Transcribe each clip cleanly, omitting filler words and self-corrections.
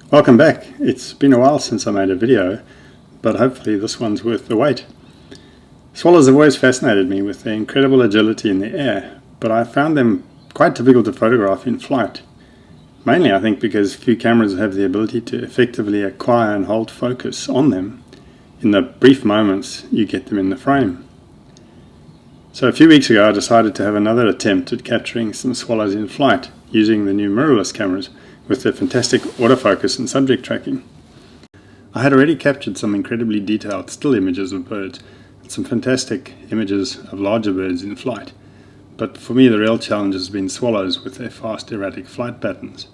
Welcome back. It's been a while since I made a video, but hopefully this one's worth the wait. Swallows have always fascinated me with their incredible agility in the air, but I found them quite difficult to photograph in flight. Mainly I think because few cameras have the ability to effectively acquire and hold focus on them in the brief moments you get them in the frame. So a few weeks ago I decided to have another attempt at capturing some swallows in flight using the new mirrorless cameras with their fantastic autofocus and subject tracking. I had already captured some incredibly detailed still images of birds and some fantastic images of larger birds in flight, but for me the real challenge has been swallows with their fast erratic flight patterns.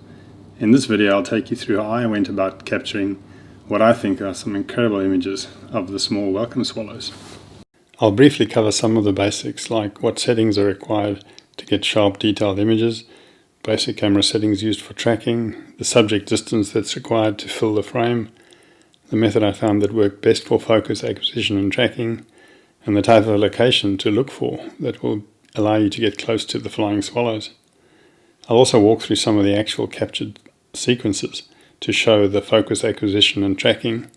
In this video I'll take you through how I went about capturing what I think are some incredible images of the small welcome swallows. I'll briefly cover some of the basics, like what settings are required to get sharp detailed images, basic camera settings used for tracking, the subject distance that's required to fill the frame, the method I found that worked best for focus acquisition and tracking, and the type of location to look for that will allow you to get close to the flying swallows. I'll also walk through some of the actual captured sequences to show the focus acquisition and tracking,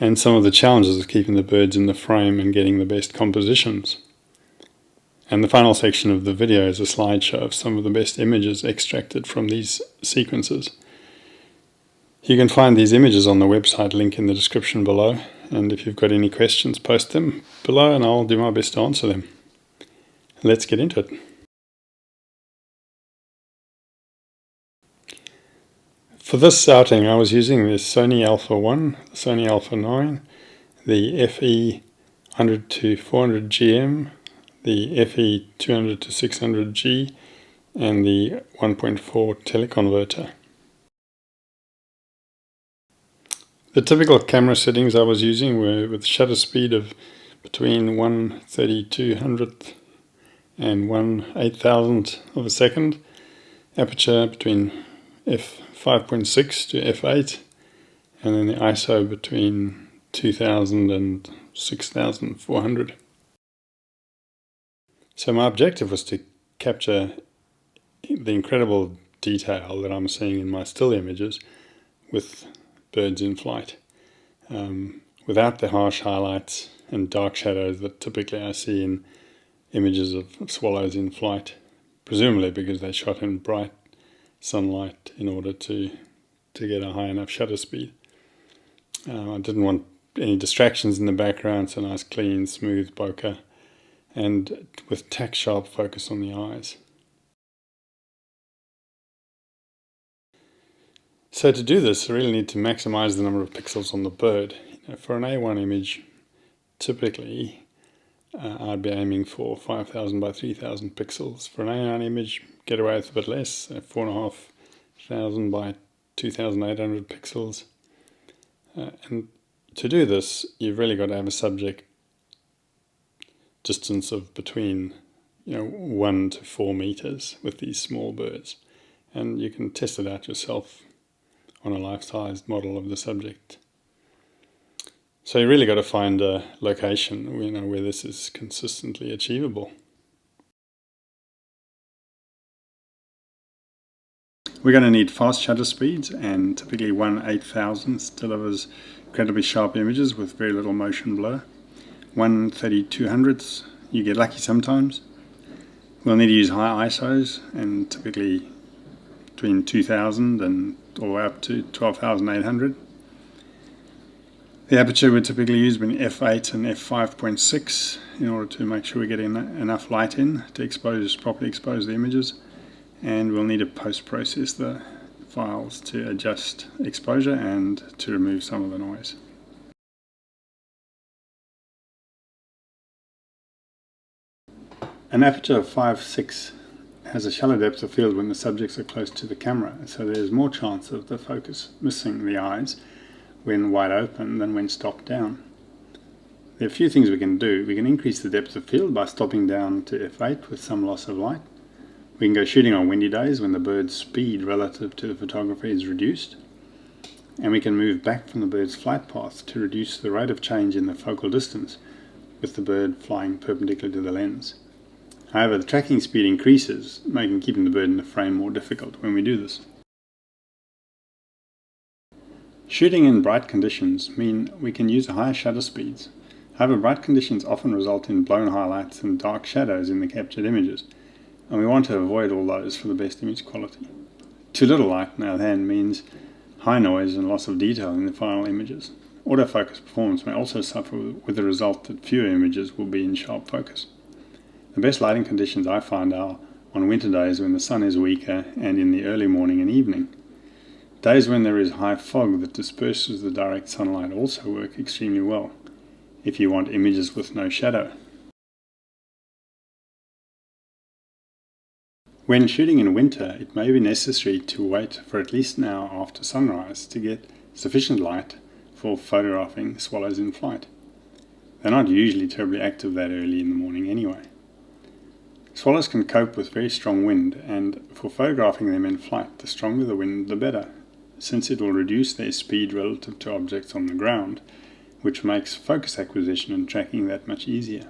and some of the challenges of keeping the birds in the frame and getting the best compositions. And the final section of the video is a slideshow of some of the best images extracted from these sequences. You can find these images on the website link in the description below, and if you've got any questions, post them below and I'll do my best to answer them. Let's get into it. For this outing I was using the Sony Alpha 1, the Sony Alpha 9, the FE 100 to 400 GM, the FE 200 to 600G, and the 1.4 Teleconverter. The typical camera settings I was using were with shutter speed of between 1/3200th and 1/8000th of a second, aperture between f5.6 to f8, and then the ISO between 2000 and 6400. So my objective was to capture the incredible detail that I'm seeing in my still images with birds in flight, without the harsh highlights and dark shadows that typically I see in images of swallows in flight, presumably because they're shot in bright sunlight in order to get a high enough shutter speed. I didn't want any distractions in the background, so nice clean smooth bokeh, and with tack sharp focus on the eyes. So to do this, I really need to maximize the number of pixels on the bird. For an A1 image, typically I'd be aiming for 5000 by 3000 pixels. For an A9 image, get away with a bit less, 4500 by 2800 pixels. And to do this, you've really got to have a subject distance of between 1 to 4 meters with these small birds, and you can test it out yourself on a life-sized model of the subject. So you really got to find a location where this is consistently achievable. We're going to need fast shutter speeds, and typically 1/8000th delivers incredibly sharp images with very little motion blur. 1/3200th, you get lucky sometimes. We'll need to use high ISOs, and typically between 2000 and all the way up to 12800. The aperture we typically use between f8 and f5.6 in order to make sure we're getting enough light in to properly expose the images, and we'll need to post-process the files to adjust exposure and to remove some of the noise. An aperture of 5/6 has a shallow depth of field when the subjects are close to the camera, so there's more chance of the focus missing the eyes when wide open than when stopped down. There are a few things we can do. We can increase the depth of field by stopping down to f8 with some loss of light. We can go shooting on windy days when the bird's speed relative to the photography is reduced. And we can move back from the bird's flight path to reduce the rate of change in the focal distance with the bird flying perpendicular to the lens. However, the tracking speed increases, making keeping the bird in the frame more difficult when we do this. Shooting in bright conditions mean we can use higher shutter speeds. However, bright conditions often result in blown highlights and dark shadows in the captured images, and we want to avoid all those for the best image quality. Too little light, on the other hand, means high noise and loss of detail in the final images. Autofocus performance may also suffer with the result that fewer images will be in sharp focus. The best lighting conditions I find are on winter days when the sun is weaker and in the early morning and evening. Days when there is high fog that disperses the direct sunlight also work extremely well, if you want images with no shadow. When shooting in winter, it may be necessary to wait for at least an hour after sunrise to get sufficient light for photographing swallows in flight. They're not usually terribly active that early in the morning anyway. Swallows can cope with very strong wind, and for photographing them in flight, the stronger the wind, the better, since it will reduce their speed relative to objects on the ground, which makes focus acquisition and tracking that much easier.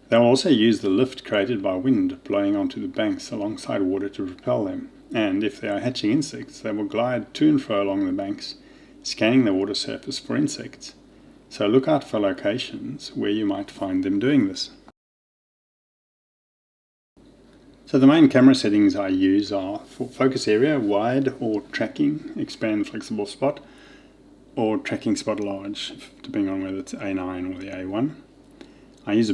They will also use the lift created by wind blowing onto the banks alongside water to propel them, and if they are hatching insects, they will glide to and fro along the banks, scanning the water surface for insects. So look out for locations where you might find them doing this. So the main camera settings I use are for focus area, wide or tracking, expand flexible spot, or tracking spot large, depending on whether it's A9 or the A1. I use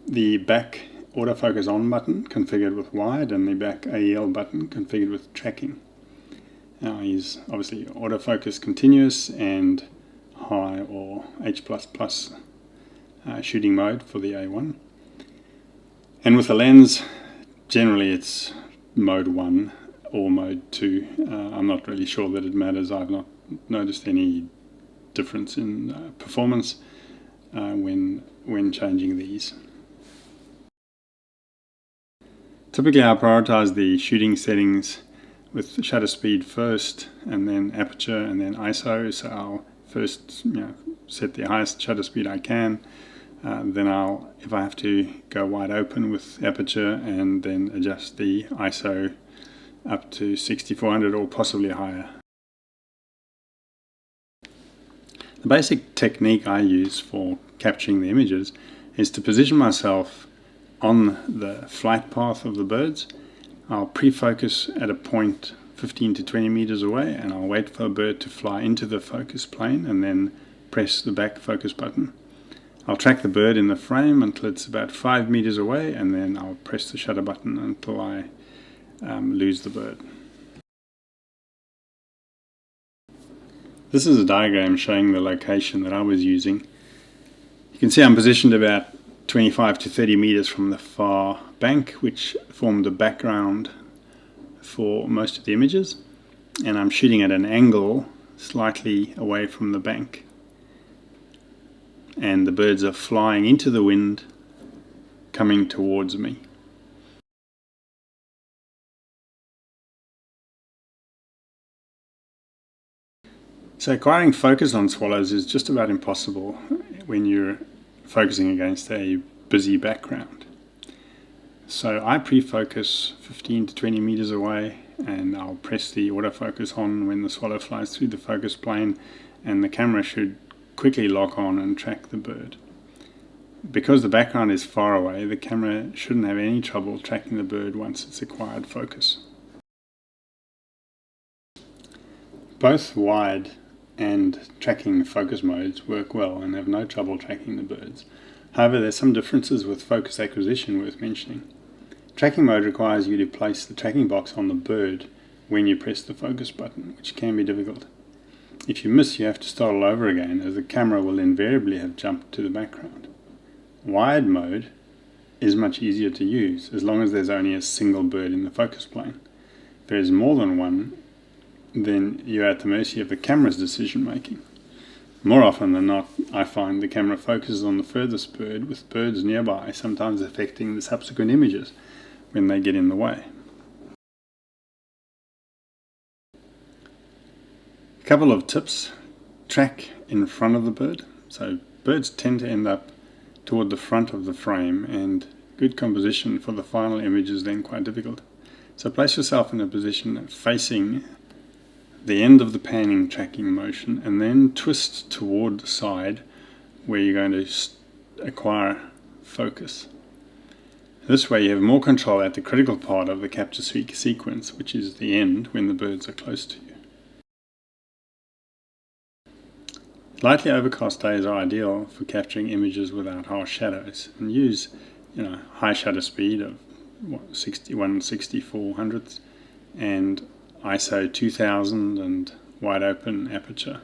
the back autofocus on button configured with wide and the back AEL button configured with tracking. Now I use obviously autofocus continuous and high or H++ shooting mode for the A1. And with the lens, generally it's mode 1 or mode 2. I'm not really sure that it matters. I've not noticed any difference in performance when changing these. Typically I prioritize the shooting settings with shutter speed first, and then aperture, and then ISO. So I'll first set the highest shutter speed I can. Then I'll, if I have to, go wide open with aperture, and then adjust the ISO up to 6400 or possibly higher. The basic technique I use for capturing the images is to position myself on the flight path of the birds. I'll pre-focus at a point 15 to 20 meters away, and I'll wait for a bird to fly into the focus plane and then press the back focus button. I'll track the bird in the frame until it's about 5 meters away, and then I'll press the shutter button until I lose the bird. This is a diagram showing the location that I was using. You can see I'm positioned about 25 to 30 meters from the far bank, which formed the background for most of the images, and I'm shooting at an angle slightly away from the bank, and the birds are flying into the wind coming towards me. So acquiring focus on swallows is just about impossible when you're focusing against a busy background. So I pre-focus 15 to 20 meters away, and I'll press the autofocus on when the swallow flies through the focus plane, and the camera should quickly lock on and track the bird. Because the background is far away, the camera shouldn't have any trouble tracking the bird once it's acquired focus. Both wide and tracking focus modes work well and have no trouble tracking the birds. However, there's some differences with focus acquisition worth mentioning. Tracking mode requires you to place the tracking box on the bird when you press the focus button, which can be difficult. If you miss, you have to start all over again, as the camera will invariably have jumped to the background. Wide mode is much easier to use, as long as there's only a single bird in the focus plane. If there is more than one, then you're at the mercy of the camera's decision making. More often than not, I find the camera focuses on the furthest bird, with birds nearby sometimes affecting the subsequent images when they get in the way. A couple of tips. Track in front of the bird. So birds tend to end up toward the front of the frame, and good composition for the final image is then quite difficult. So place yourself in a position facing the end of the panning tracking motion and then twist toward the side where you're going to acquire focus. This way you have more control at the critical part of the capture sequence, which is the end when the birds are close to you. Lightly overcast days are ideal for capturing images without harsh shadows, and use high shutter speed of 1/6400 and ISO 2000 and wide open aperture,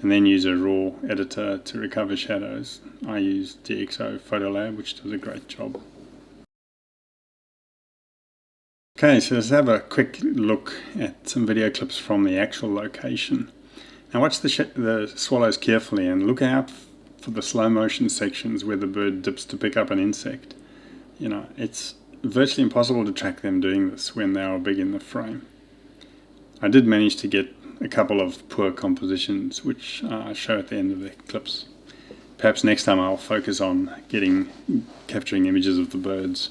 and then use a raw editor to recover shadows. I use DxO Photolab, which does a great job. Okay, so let's have a quick look at some video clips from the actual location. Now watch the swallows carefully and look out for the slow motion sections where the bird dips to pick up an insect. It's virtually impossible to track them doing this when they are big in the frame. I did manage to get a couple of poor compositions, which I show at the end of the clips. Perhaps next time I'll focus on capturing images of the birds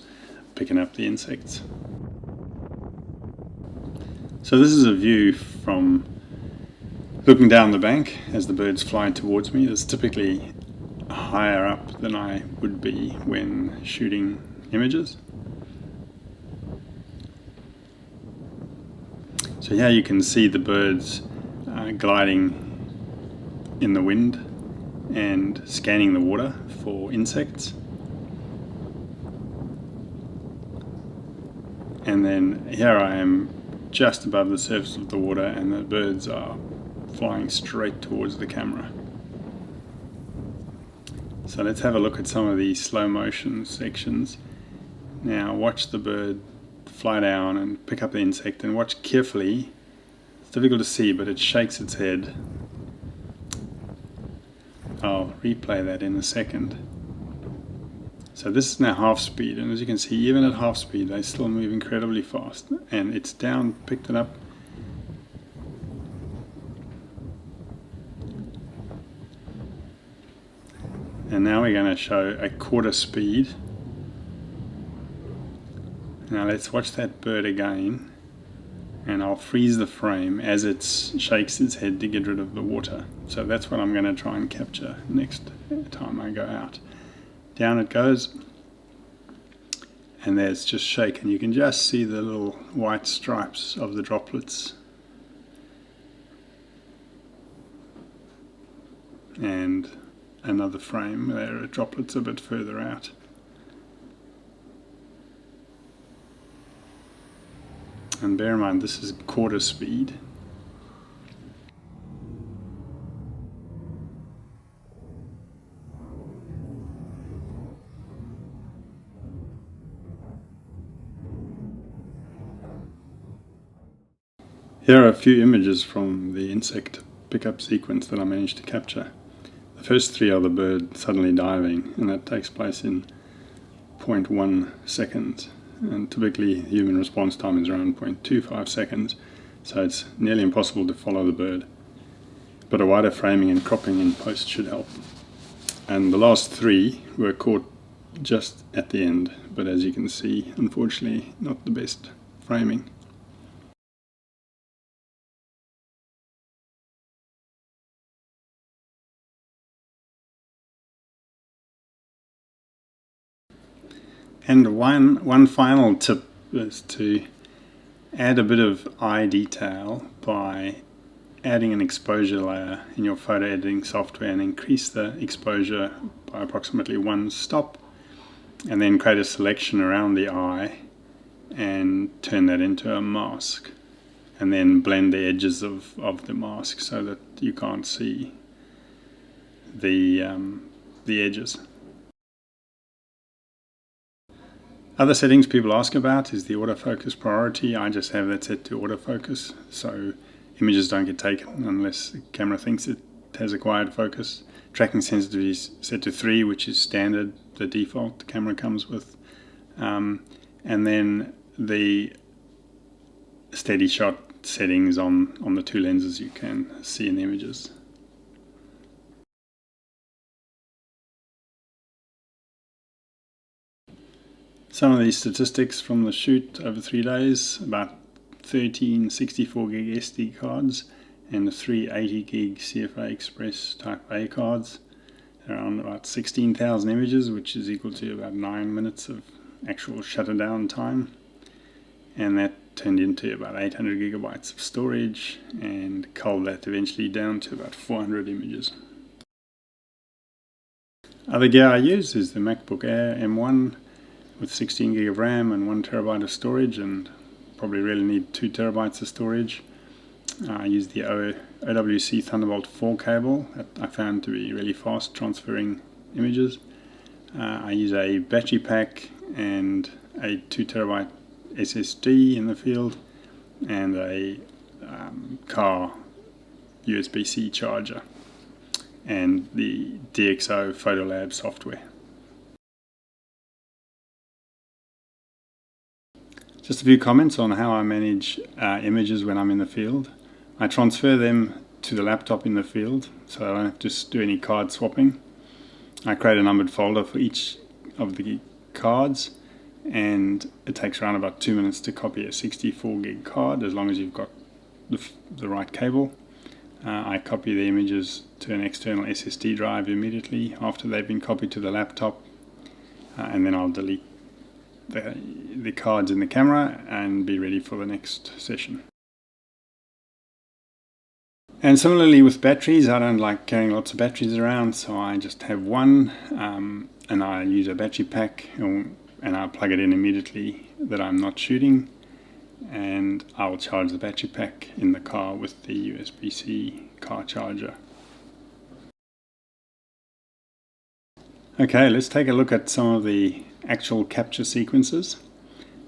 picking up the insects. So this is a view from looking down the bank as the birds fly towards me. It's typically higher up than I would be when shooting images. So here you can see the birds gliding in the wind and scanning the water for insects. And then here I am just above the surface of the water and the birds are flying straight towards the camera. So let's have a look at some of these slow motion sections. Now watch the bird fly down and pick up the insect, and watch carefully. It's difficult to see, but it shakes its head. I'll replay that in a second. So this is now half speed, and as you can see, even at half speed they still move incredibly fast, and it's down, picked it up. And now we're going to show a quarter speed. Now let's watch that bird again, and I'll freeze the frame as it shakes its head to get rid of the water. So that's what I'm going to try and capture next time I go out. Down it goes, and there's just shaken. You can just see the little white stripes of the droplets. And another frame, there are droplets a bit further out. And bear in mind, this is quarter speed. Here are a few images from the insect pickup sequence that I managed to capture. The first three are the bird suddenly diving, and that takes place in 0.1 seconds. And typically human response time is around 0.25 seconds, so it's nearly impossible to follow the bird. But a wider framing and cropping in post should help. And the last three were caught just at the end, but as you can see, unfortunately not the best framing. And one final tip is to add a bit of eye detail by adding an exposure layer in your photo editing software and increase the exposure by approximately 1 stop, and then create a selection around the eye and turn that into a mask, and then blend the edges of the mask so that you can't see the edges. Other settings people ask about is the autofocus priority. I just have that set to autofocus, so images don't get taken unless the camera thinks it has acquired focus. Tracking sensitivity is set to 3, which is standard, the default the camera comes with. And then the steady shot settings on the 2 lenses you can see in the images. Some of these statistics from the shoot over 3 days: about 13 64 gig SD cards and 3 80 gig CFA Express Type A cards, around about 16,000 images, which is equal to about 9 minutes of actual shutter down time, and that turned into about 800 gigabytes of storage and culled that eventually down to about 400 images. Other gear I use is the MacBook Air M1 with 16 gig of RAM and 1 terabyte of storage, and probably really need 2 terabytes of storage. I use the OWC Thunderbolt 4 cable that I found to be really fast transferring images. I use a battery pack and a 2 terabyte SSD in the field, and a car USB-C charger, and the DxO Photolab software. Just a few comments on how I manage images when I'm in the field. I transfer them to the laptop in the field, so I don't have to do any card swapping. I create a numbered folder for each of the cards, and it takes around about 2 minutes to copy a 64 gig card, as long as you've got the right cable. I copy the images to an external SSD drive immediately after they've been copied to the laptop, and then I'll delete the cards in the camera and be ready for the next session. And similarly with batteries, I don't like carrying lots of batteries around, so I just have one, and I use a battery pack, and I'll plug it in immediately that I'm not shooting, and I'll charge the battery pack in the car with the USB-C car charger. Okay, let's take a look at some of the actual capture sequences.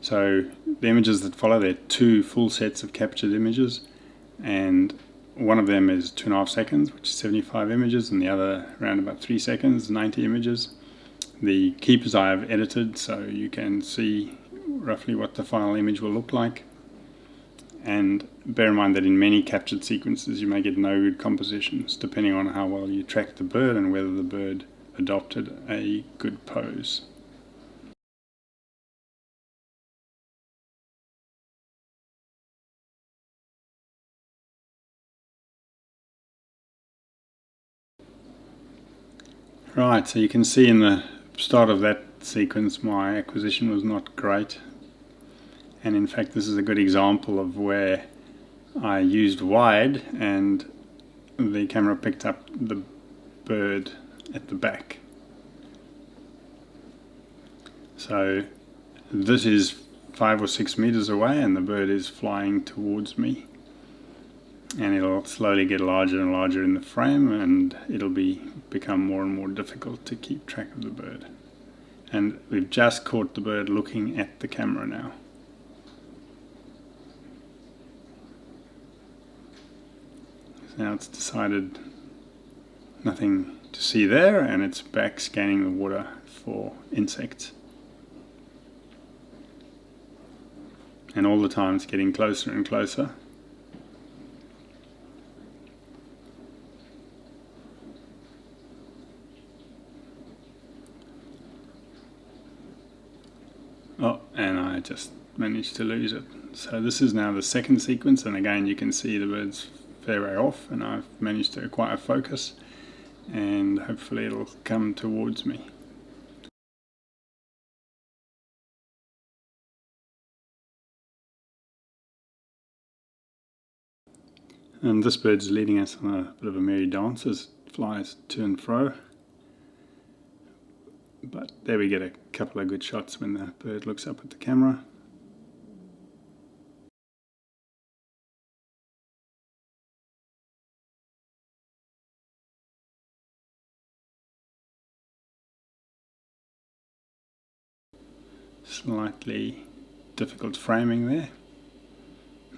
So the images that follow, they're 2 full sets of captured images, and one of them is 2.5 seconds, which is 75 images, and the other around about 3 seconds, 90 images. The keepers I have edited so you can see roughly what the final image will look like. And bear in mind that in many captured sequences you may get no good compositions, depending on how well you track the bird and whether the bird adopted a good pose. Right, so you can see in the start of that sequence my acquisition was not great, and in fact this is a good example of where I used wide and the camera picked up the bird at the back. So this is 5 or 6 meters away and the bird is flying towards me, and it'll slowly get larger and larger in the frame, and it'll become more and more difficult to keep track of the bird. And we've just caught the bird looking at the camera now. So now it's decided nothing to see there, and it's back scanning the water for insects. And all the time it's getting closer and closer. Oh, and I just managed to lose it. So this is now the second sequence, and again you can see the bird's fair way off, and I've managed to acquire focus, and hopefully it'll come towards me. And this bird's leading us on a bit of a merry dance as it flies to and fro. But there we get a couple of good shots when the bird looks up at the camera. Slightly difficult framing there.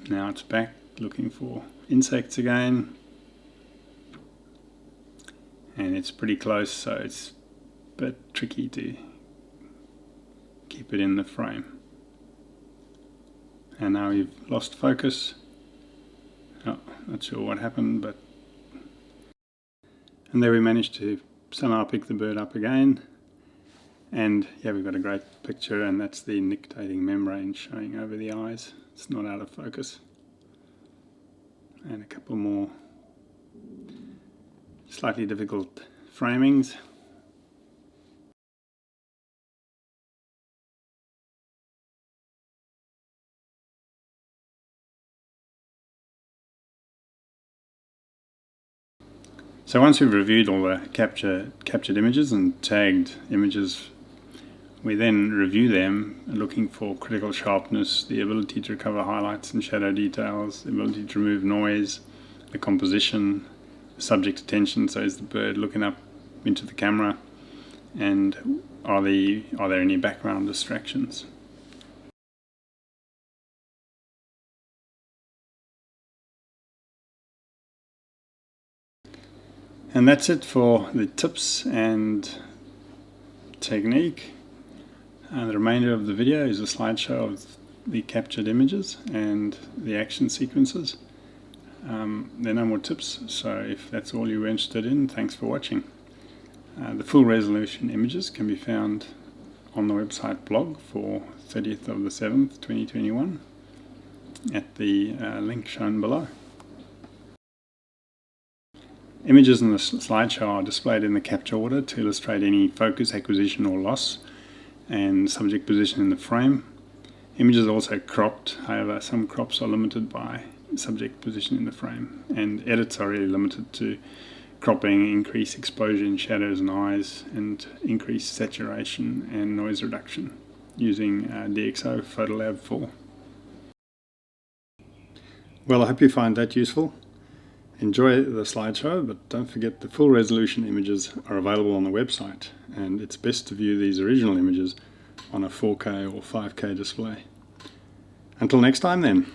Now it's back looking for insects again, and it's pretty close, so it's a bit tricky to keep it in the frame. And now we've lost focus. Oh, not sure what happened, but and there we managed to somehow pick the bird up again, and yeah, we've got a great picture, and that's the nictitating membrane showing over the eyes. It's not out of focus. And a couple more slightly difficult framings. So once we've reviewed all the captured images and tagged images, we then review them, looking for critical sharpness, the ability to recover highlights and shadow details, the ability to remove noise, the composition, the subject attention, so is the bird looking up into the camera, and are there any background distractions. And that's it for the tips and technique. And the remainder of the video is a slideshow of the captured images and the action sequences. There are no more tips, so if that's all you were interested in, thanks for watching. The full resolution images can be found on the website blog for 30th of the 7th, 2021 at the link shown below. Images in the slideshow are displayed in the capture order to illustrate any focus acquisition or loss and subject position in the frame. Images are also cropped, however some crops are limited by subject position in the frame, and edits are really limited to cropping, increase exposure in shadows and eyes, and increase saturation and noise reduction using DxO Photolab 4. Well, I hope you find that useful. Enjoy the slideshow, but don't forget the full resolution images are available on the website, and it's best to view these original images on a 4K or 5K display. Until next time then.